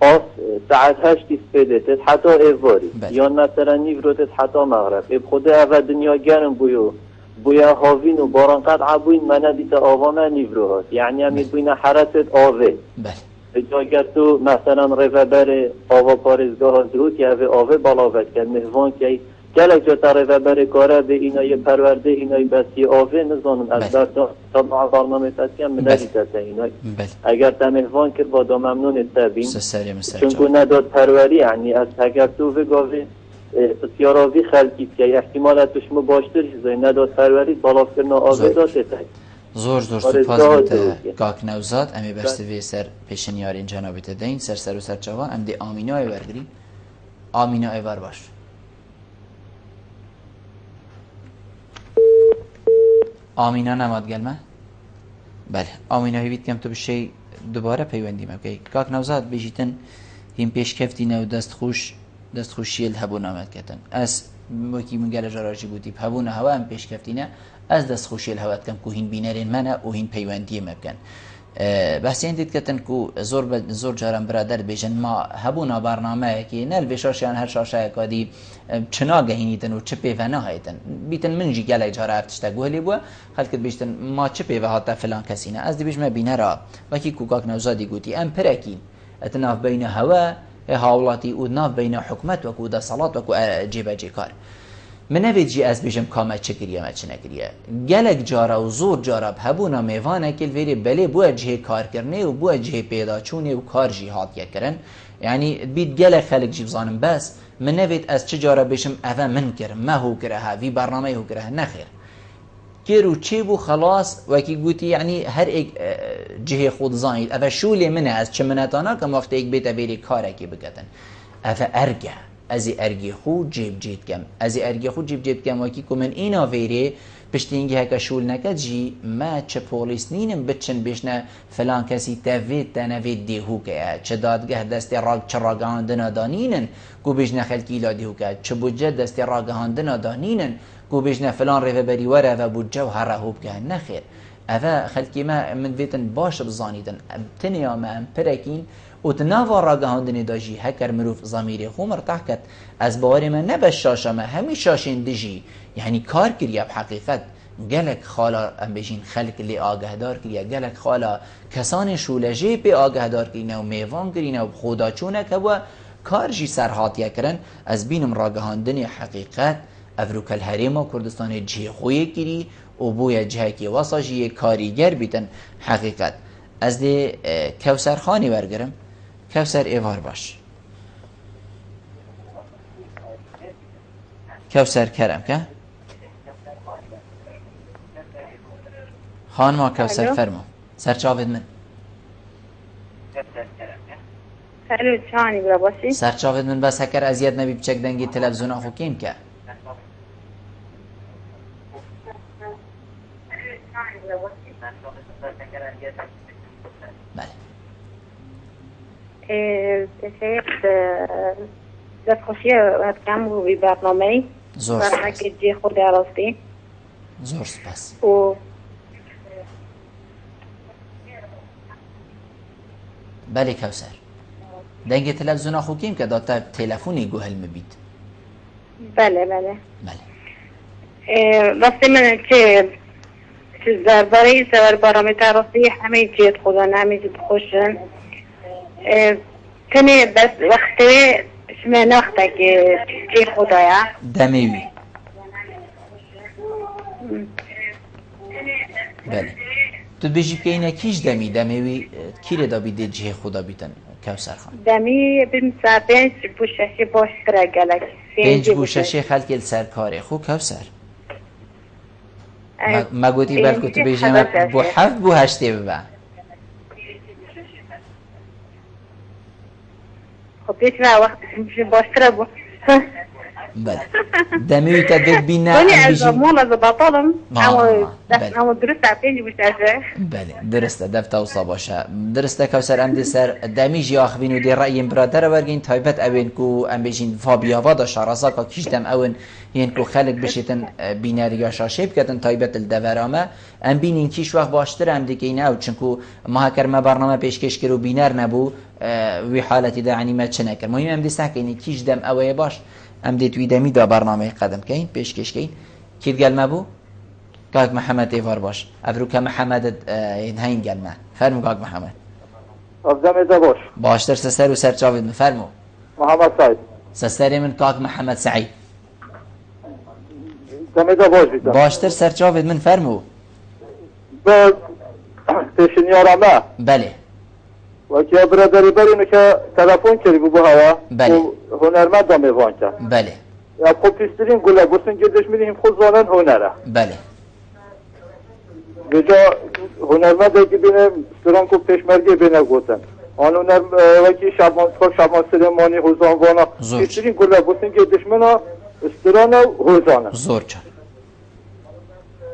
آف ساعت 8 سپیده حتی ایواری یا مثلا نیوروتت حتی مغرب اب خود اول دنیا گرم بویا هاوین و باران قطعه بوین منه دیتا آوامه نیوروهات یعنی همید بوین حرست آوه اگر تو مثلا ریوبر آوا پارزگاه درو که آوه بالاوت کرد مهوان که گلک جا تا ریوبر کاره به اینای پرورده اینای بسی آوه نزانم از در تا برنامه تسکیم مندی تسکیم اینای اگر تا مهوان کرد با دا ممنون تبین چونکو نداد پروری یعنی از اگر تو بگاوه بسیاراوی خلقید که احتمالت توشمو باشتر چیزای نداد پروری بالاف کرنا آوه داده تک زور سپاس بیت کاک نوزاد امی بشت وی سر پیشن یارین جنابیت دین سر و سر چوان ام دی آمینا ای ورگریم آمینا ای ور باش آمینا نماد گلمه بله آمینا هی بیت کم تو بشه دوباره پیوندیم اوکی کاک نوزاد بیجیتن هیم پیش کفتی نو دست خوشی الهبو نامد کتن از وکی من گل جراجی بودی هبونه هوا ام پیش کفتینه از دست خوشی الهوات کم کو هین بینرین منه و هین پیوندی مبکن بس این دید کتن کو زور جارم برادر بیشن ما هبونا برنامه که نل وشاشیان هر شاشه کادی چناگه هینیتن و چه پیوانه هایتن بیتن منجی گله جاره افتشتا گوهلی بوا خلکت بیشتن ما چه پیوه هاتا فلان کسینه از دی بیش ما بینرا وکی کوکاک نوزادی گوتی ام پرکین اتناف بین هوا هاولاتی و ناف بین حکمت وکو دا صلات وکو جیبه جیکار من نوید جی از بیشم کامت چکریه ما چه نکریه گلک جارا و زور جارا بهبونا میوانه کل ویری بله بو جه کار کرنه و بو جه پیدا چونه و کار جی هات کرن یعنی بید گلک خلق جی بزانم بس من نوید از چه جارا بیشم اوه من کرم ما هو کره ها وی برنامه هو کره نخیر كيرو تشيبو خلاص وكي قوتي يعني هر ايك جهه خود زانيد افا شو لي منه از چمنتانا كم وقت ايك بيتا بيري كاركي بكتن افا ارجع ازي ارجي خو جيب جيت كم ازي ارجي خو جيب جيت كم وكي كومن اينا فيري پشتینگی هک شول نکد جی ما چه پولیس نینم بچن بیشنا فلان کسی تفید تنفید دیهو که چه دادگاه دست راگ چه راگهاندن دانینن کو بیشنا خلکی لا دیهو که چه بودجه دست راگهاندن دانینن کو بیشنا فلان ریو بری وره و بودجه و هر هوب که نخیر اوا خلکی ما من ویتن باش بزانیدن تنیا ما پرکین و تناوا راگهاندن داجی هکر مروف ضمیری خو مرتاح کد از باور من نبش شاشه ما همی شاشین دجی يعني كار كريا بحقيقة قالك خالا ام بيجين خلق اللي آگهدار كريا قالك خالا كسان شولجي بي آگهدار كرينا و ميوان كرينا و بخودا چونك هوا كار جي سرحات يكرن از بينم راگهاندن حقيقت افروك الهريم و كردستان جي خوي كري و بويا جهكي وصا جي كاريگر بيتن حقيقت از دي كوثر خاني برگرم كوثر ايوار باش كوثر كرم که خانم كوثر فرمو سرچاوید من الو چانی برا باشی سرچاوید من بس هکر ازیاد نبی بچک دنگی تلفزیون آخو کیم که بله دست خوشی هد کم رو بی برنامه زور برنامه که جی خود راستی زور سپاس و بله كوثر دنگ تلفزیون آخو کیم که داتا تلفونی گوهل مبید بله بله بله راستی من که درباره سوار برنامه راستی همه جیت خدا همه جیت خوشن تنه بس وقتی شما نخته که جی خدایا دمیوی بله تو بيجي كاينه كيش دمي كيري دا بيدي جهه خدا بيتن كوثر خان دمي بمسا بينج بوشاشي باش ترقلك بينج بوشاشي خلق السركاري خو كوثر ما قلتي بالكو تو بيجي بو حف بو هشتي ببا خب يتبع وقت باش ترقل بله دموی تدید بینه ام بیشی مونا زباطالم اما درسته پینج بوشه بله درسته دفته و صاباشه درسته کوثر ام دی سر دمیجی آخوین و دی رأی برادر ورگین تایبت اوین کو ام بیشین فابیاوا دا شارزا که کشتم اون یین کو خلق بشیتن بینریا شاشیب کتن تایبت الدورامه ام بینین کیش وقت باشتر ام دی که این او چنکو ما هکر ما برنامه پیشکش کرو بینر نبو وی حالتی دا عنی ما چه نکر مهم ام دی سحک اینی کیش دم اوه باش ام دي تويدمي دا برنامج قدم كاين بيشكش كاين كيف قال ما بو كاك محمد ايفار باش افروك محمد هين قال ما فرمو كاك محمد افزام اذا باش تر سسر و سر چاوید فرمو محمد سعيد سسر من كاك محمد سعيد زميدا باش تر سر چاوید من فرمو تشنيارما بله وكي برادري بري که تلفن کردی بو هوا بله هنرمند دامه وانچا بله یا کوپیسترین گله گفتن گردش میدیم خود زانن هنره بله بجا هنرمند که بینه سران کو پیشمرگی بینه گفتن آن هنر وکی شبان سلیمانی حوزان وانا پیسترین گله گفتن گردش منا استران حوزانه زور چن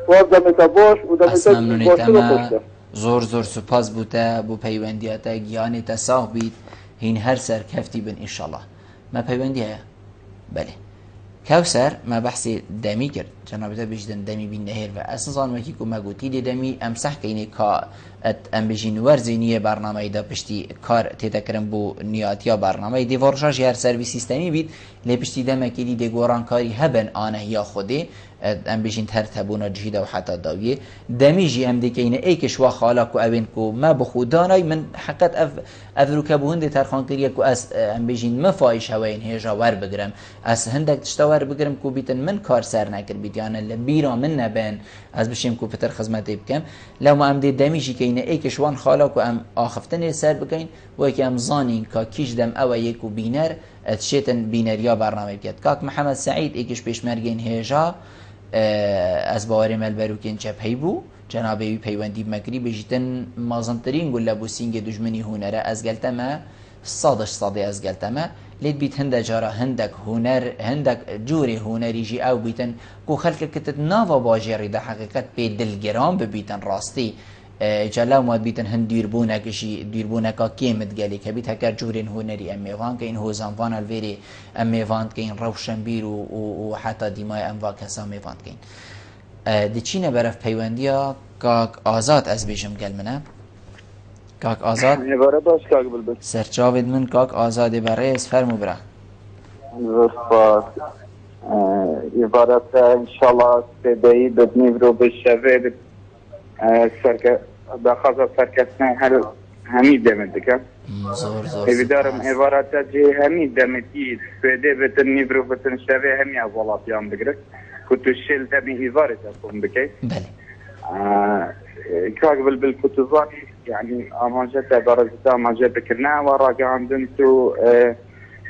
باز دمتا باش و دمتا باش زور سپاس بوده بو پیوندیاتا گیانی تساق بید هین هر سر کفتی بن انشالله ما پیوندی ها بله كوثر ما بحثي دمي کرد جناب تا بجدن دمي بين نهر و اساسا وکی کو ما گوتی دی دمي امسح کینه کا ام بجین ورزینیه برنامه دا پشتی کار تذکرم بو نیاتیا برنامه دی ورشاش هر سرویس سیستمی بید لی پشتی دمه کی دی گوران کاری هبن آنه یا خودی ام بجین ترتبونا جهیده و حتی داویه دمی جی ام دی کینه ایکش وا خالا کو اوین کو ما بخودانای من حقیقت افرو کبوهند ترخان کریه کو اس ام بجین مفایش هواین هجا ور بگرم اس هندک تشتاور بگرم کو بیتن من کار سر نکر بیت یعنی لبیرا من نبن از بشیم کو پتر خدمتی بکم لو ما ام دی دمی جی کینه ایکش وان خالا کو ام آخفتن سر بکین و که ام زانین کا کیش دم او یکو بینر اتشیتن بینریا برنامه بکد کاک محمد سعید ایکش پیشمرگین هجا از باوری ملبرو کن چه پی بو جنابی پیوندی مکری بجیتن مازنترین گل بوسینگ دجمنی هنره از گلتما صادش از گلتما لید بیت هنده جارا هندک هنر هندک جوری هنری جی او بیتن کو خلق کتت ناوا باجری ده حقیقت به دلگرام ببیتن راستی جلاو ماد بیتن هند دیربونکشی دیربونکا کیمت گلی که بیت هکر جورین هنری امیوان که این هوزان وان الویری امیوان که این روشنبیر و حتی دیمای اموا کسا امیوان که این دچینه برف پیوندیا کاک آزاد از بیشم گل منه کاک آزاد سرچاوید من کاک آزاد برایز فرمو برا زرفات عبارت انشالله سبایی بدنی برو بشوه بخاطر سرکسنه همی دمت دکم زور ایدارم عبارت جه همی دمتی سویده بتن نیبرو بتن شوه همی اولاتیان بگرد کتو شل تبی ایوارت اکن بکی بله كاك بالكتوزاني يعني امانجت برزتا امانجت كرنا وراك عندن تو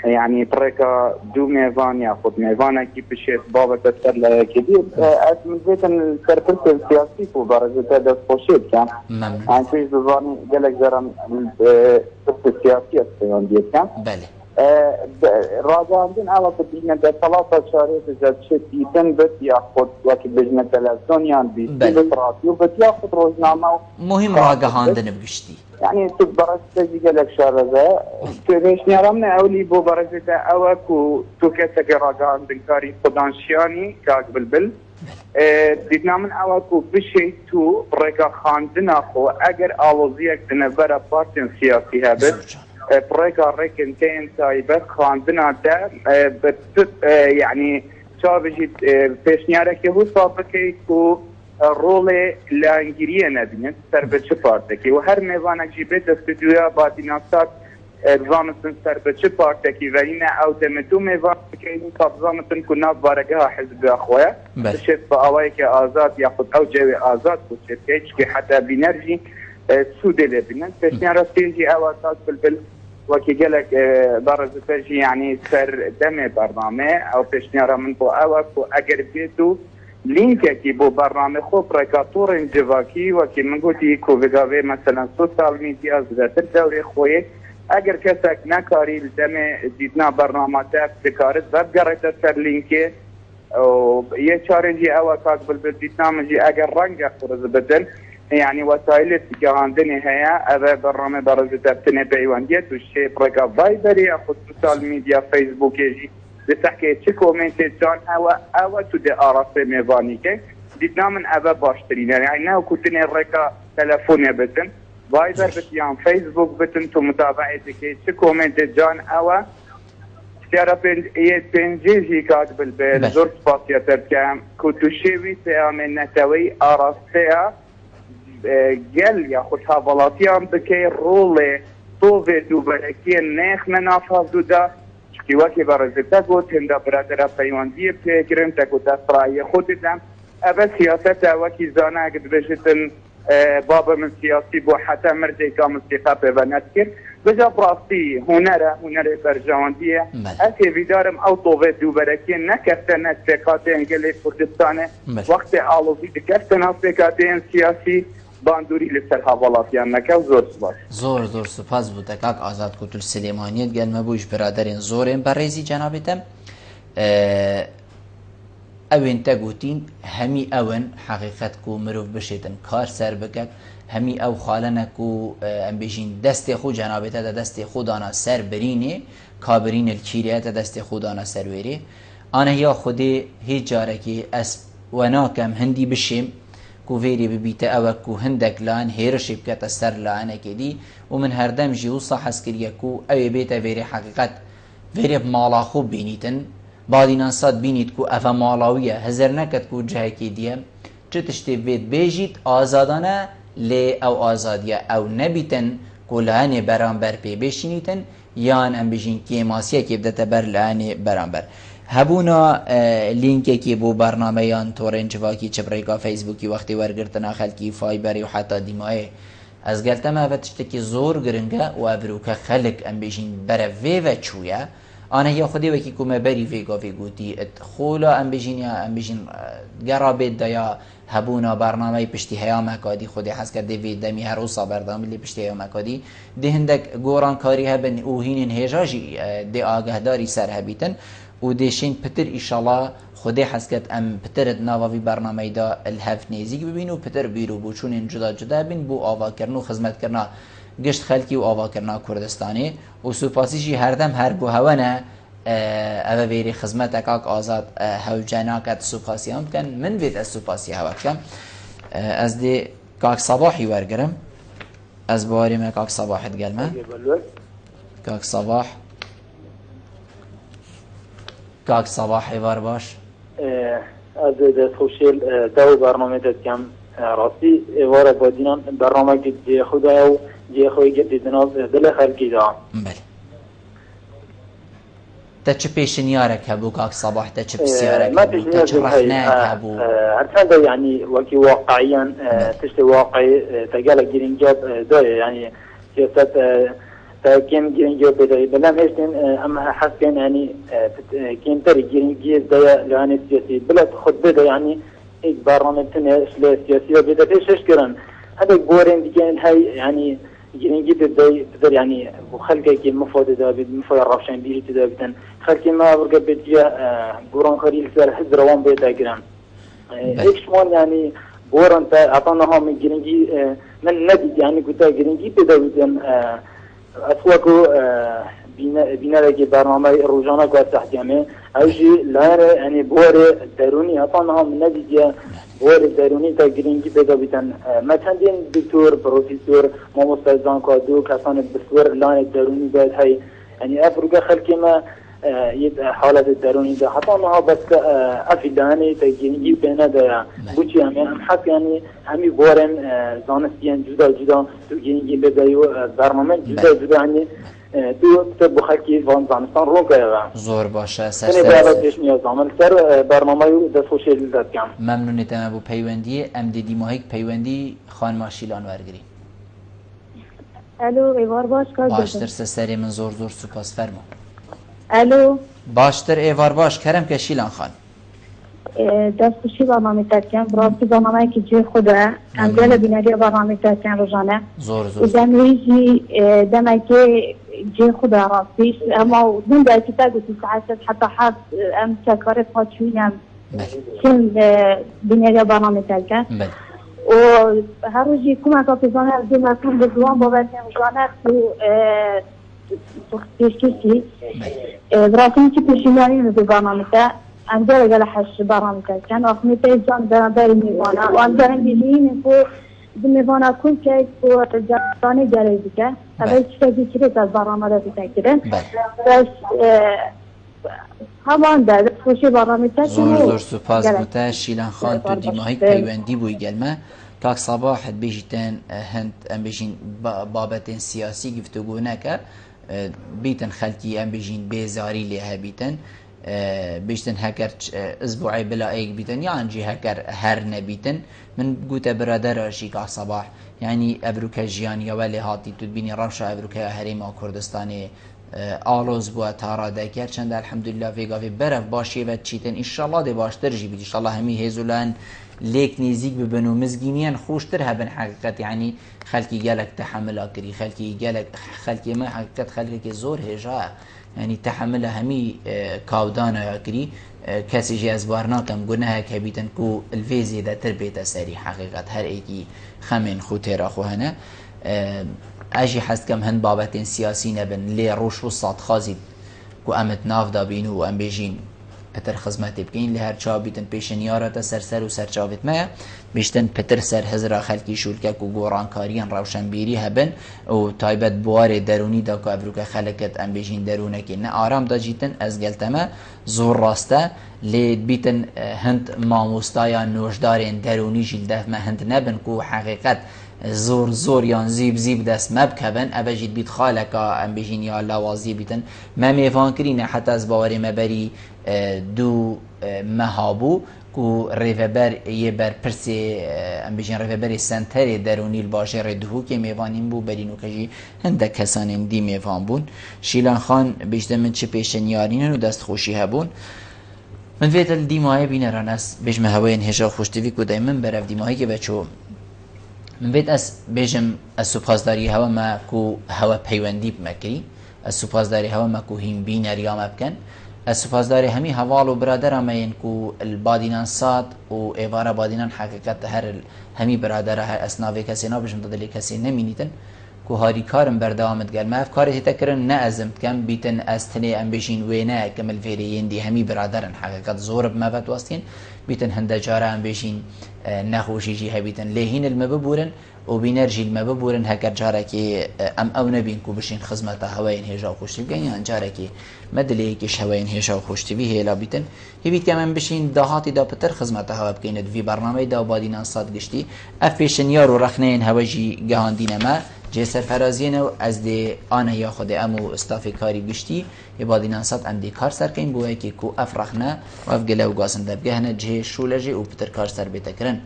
يعني طريقة دو ميزان ياخذ ميزانه كيف بشيت بابا تسر كبير من بيت السربلت السياسي وبرزتا دس بوشيت كان يعني في زاني قالك زرم السياسية يعني كان بله راجع عندنا على بدينا ده ثلاثة شهور إذا شيء بس ياخذ وقت بجنة تلفزيون بيت راديو بس ياخذ روزنامة مهم راجع عندنا بقشتي يعني تبرز تجي لك شهر ذا تريش نرمنا أولي بو برزته أوكو توكسك راجع عندنا كاري خدانشياني كاك بالبل دیدنا من اوکو بشه تو رگا خاندنا خو اگر آوازیک دنبره پارتین سیاسی هبه بريكا ريكنتين تايبت خاندنا ده يعني شابجي بيشنيارك هو صابكي كو رولي لانجيريه نبينت سربت شبارتكي وهر ميزانك جيبت استوديويا باديناتات زامتن سربت شبارتكي ولينا او تمتو ميزانكي كابزامتن كنا بارقها حزب اخويا بشت باوايك ازاد ياخد او جوي ازاد كي حتى بينرجي سودة لبنان بيشنيارا سيجي اواتات بالبل وكي قالك برز تجي يعني سر دم برنامج او بيشنيارا من بو اوك واجر بيتو لينك كي بو برنامج خو بريكاتور انجواكي وكي من قلتي كوفيغافي مثلا سوشيال ميديا زادت الدوري خوي اگر كسك نكاري الدم زيدنا برنامجات بكارت بقريت سر لينك او يشارجي اوكاك بالبل زيدنا مجي اگر رنگ خرز بدل يعني وسائل التجاهندني هي هذا برنامج برزة بتني بيواندية والشيء بركة فايبري أخذ سوشيال ميديا فيسبوك يجي بتحكي شيء كومنت جان أو تودي أراسي ميزانيك دينا من أبا باشترين يعني أنا كنتني ركا تلفوني بتن فايبر بتيان فيسبوك بتن تو متابعتك شيء كومنت جان أو ترى بنجيجي كاتب بالبيت زرت فاصية تركام كنت شيء من نتوي أراسيها قال ياخذ هافلاتيان بكي رولي طوفي دوبركين نيخ منافاف دودا شكي واكي برزتا قوت هندا برادرا فيواندية بكيرم تاكو تاسرايا خودتام أبا سياسة واكي زانا قد بجتن بابا من سياسي بو حتى مردي كام استخابة بناتكر بجا براستي هنرا برجواندية أكي بدارم أو طوفي دوبركين نكفتن استقاتين قلي كردستاني وقت آلوزي دكفتن استقاتين سياسي باندوری لسر حوالاتیان نکه زور سپاس زور سپاس بوده کاک آزاد کتل سلیمانیت گلمه بوش برادرین زورین برریزی جنابتم اوین تگوتین همی اون حقیقت کو مروف بشیتن کار سر بکد همی او خالنکو ام بیشین دست خود جنابته دا دست خودانا سر برینه کابرین الکیریت دست خودانا سر ویره آنه یا خودی هیچ جاره که اس وناکم هندی بشیم کو ویری ببیته او کو هندک لان هیرشی بکت سر لانه کدی و من هر دم جیو صحص کریه کو او بیته ویری حقیقت ویری مالا خوب بینیتن بعدین صد بینید کو اف مالاویه هزر نکد کو جه کی دیه چه تشتی وید بیجید آزادانه لی او آزادیه او نبیتن کو لانه برانبر پی بشینیتن یان ام بجین کی ماسیه کی بدته بر لانه برانبر هبونا لینکی که بو برنامه یان تورنج واکی چبریکا فیسبوکی وقتی ورگرتنا خلکی فایبری و حتی دیمای از گلتم اوه تشتکی زور گرنگه و ابروکه خلق ام بیشین بره و چویه أنا هي خدي وكي كوما بري فيغا فيغوتي خولا أم بيجين قرابت دايا هبونا برنامه پشتی هیام کادی خودی حس کرده وی دمی هر روز بردام لی پشتی هیام کادی ده هندک گوران کاری هبن او هینن هجاجی ده آگهداری سر هبیتن و دهشین پتر ایشالا خودی حس کرد ام پتر نواوی برنامه دا الهف نیزیگ ببینو پتر بیرو بو چون جدا جدا بین بو آوا کرنو خدمت کرنا گشت خلکی و آوا کرنا کردستانی و سوپاسیشی هر دم هر بو هونه اوه ویری خدمت اکاک آزاد هوجانا کت سوپاسیام کن من وید از سوپاسی هوا کم از دی کاک صباحی ورگرم از باری ما کاک صباحت گلمه کاک صباحی ور باش از دست خوشیل دو برنامه دست کم راستی وارد بادینان برنامه که جه خدا و جه خوی گدی دناز دل خلقی دا بله تا چه پیشنیارک هبو کاک صباح تا چه بسیارک هبو تا چه رخناک هبو هرچند يعني وكي واقعيا تشتي واقعي تقال جرينجاب داي يعني سياسات كم جرينجاب داي بلام هشتن اما حسن يعني كم تري جرينجاب داي لاني سياسي بلد خد بدا يعني ايك برنامج تنه سياسيه بدا ايش اشكرن هذا بورين دي هاي يعني جرينجاب داي بدر يعني وخلقه كي مفاد دا مفاد رافشان بيري تدابتن خلقي ما برقه بيجي بوران خريل سر حزر وان بيتا جرام ايش مون يعني بوران تا اعطانا هم جرينجي من ندي يعني قلت جرينجي بدايتن اسواقو بنا لقي برنامج روجانا قوات تحتيامه اوجي لا يعني بوري داروني اعطانا هم ندي بوري داروني تا جرينجي بدايتن ما تندين دكتور بروفيسور مستشفى كادو كسان بسور لا داروني بعد هاي يعني افرقه خلقي ما يد حالات الداروني ده حتى ما بس افيداني تجيني بينا ده بوشي هم حق يعني همي بورن زانستيان جدا تجيني بدايو برنامج جدا يعني تو تبخكي فان زانستان روكا زور باشه سر بعدش نیاز عمل سر برنامه ده سوشال داد کم ممنونی تمام بو پیوندی ام دی ماهیک پیوندی خان ماشیلان ورگری الو ایوار باش کار باشتر سری من زور سپاس فرما الو باشتر ایوار باش کرم که شیلان خان دستشی برنامه تکن براستی برنامه که جه خوده انگل بینری برنامه تکن روزانه زور دمیجی دمکه جه خوده راستیش اما من در کتاب گوتی ساعت حتی حد ام تکاره فاتشویم چون بینری برنامه تکن و هر روزی کمک آفیزانه از دو مکان به دوان باورتیم روزانه تو پیشکشی براستی که پیشنیاری رو برنامه تا انجام قال حش برامج كان وقتي تيجان داري ميوانا وانجام بيجين فو ميوانا كل شيء فو جاني جاليزك هذا الشيء كده البرامج بتاعتنا بس همان ده خوشی برنامج زور سپاس بوده شیلان خان تو دیماهی پیوندی بوی گلمه کاک صباح بیجتن هند ام بیجین بابتن سیاسی گفتگو نکه بیتن خلکی ام بیجین بیزاری لیه بیتن بیشتن هکر اسبوعی بلا ایک بیتن یعنی جی هکر هر نبیتن من گوته برادر اشی کاک صباح یعنی ابروکه جیانی ولی هاتی تو بینی روشا ابروکه هریما کردستانی آلوز بوا تارا دکر چند الحمدلله ویگاوی برف باشی و چیتن انشالله ده باشتر جی بیدی انشالله همی هزولان لیک نیزیک ببنو مزگینیان خوشتر هبن حقیقت یعنی خلکی گلک تحمل کری خلکی ما حقیقت خلکی که زور هجا یعنی تحمل همی کاودانا کری کسی جی از بارناکم گناه که بیتن کو الویزی ده تر بیت سری حقیقت هر ایکی خمین خوتیرا خوهنه اجی حست کم هند بابتین سیاسی نبن لی روش و صاد خازید کو امت ناف دا بینو و ام بیجین پتر خدمت بکین لی هر چا بیتن پیشنیارا تا سر و سر چاوت ما بیشتن پتر سر هزرا خلکی شولکه کو گورانکاریان روشنبیری هبن و تایبت بوار درونی دا کو ابروک خلکت ام بیجین درونه که نه آرام دا جیتن از گلتما زور راسته لی بیتن هند ماموستایا نوشدارین درونی جلده ما هند نبن کو حقیقت زور یان زیب دست مبکبن ابجید بیت خالکا ام بیجین یا لوازی بیتن ما میفان کرینه حتی از باوری مبری دو مهابو کو ریوبر یه بر پرسی ام بیشین ریوبر سنتری درونی باشه ردهو که میوانیم بو برینو کجی هنده کسان دی میوان بون شیلان خان بیشتر من چه پیشنیارین و دست خوشی هبون من ویت الدیمای بینران اس بیشم هوای هجا خوشتوی کو دائما برف دیمایی که بچو من ویت اس بیشم از سپاسداری هوا ما کو هوا پیوندی بمکری از سپاسداری هوا ما کو هیم بینریام ابکن از سپاسداری همی حوال و برادر همین کو البادینان سات و ایوارا بادینان حقیقت هر همی برادر هر اسناوی کسی نباشم دادلی کسی نمینیتن کو هاری کارم بردوامت گل ما افکاری تکرن نه ازمت کم بیتن از تنی ام بشین و نه کمل فریین دی همی برادرن حقیقت زورب ما بد واسطین بیتن هنده جاره ام بشین نخوشی جی هبیتن لهین المببورن و بینرژی المببورن هکر جاره که ام او نبین کو بشین خدمت هواین هجا خوشتی بگن یا جاره که مدلی که هواین هجا خوشتی به هلا بیتن هیچ کم ام بشین دهاتی دا پتر خدمت هوا بگیند وی برنامه دا بادینان صاد گشتی افیشن یارو رخنین هواجی گهاندین ما جسر فرازین و از دی آنها یا خود امو استافی کاری گشتی یه بادینان صد ام دی کار سر کن بوه که کو افرخنه و افگله و گاسن دبگهنه جه شولجه و پتر کار سر بیتا کرن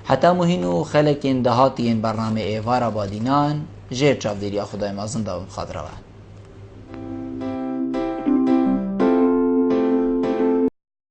حتی مهینو خلقین دهاتین برنامه ایوارا بادینان جه چاف دیریا خدای مازن داوم خاطره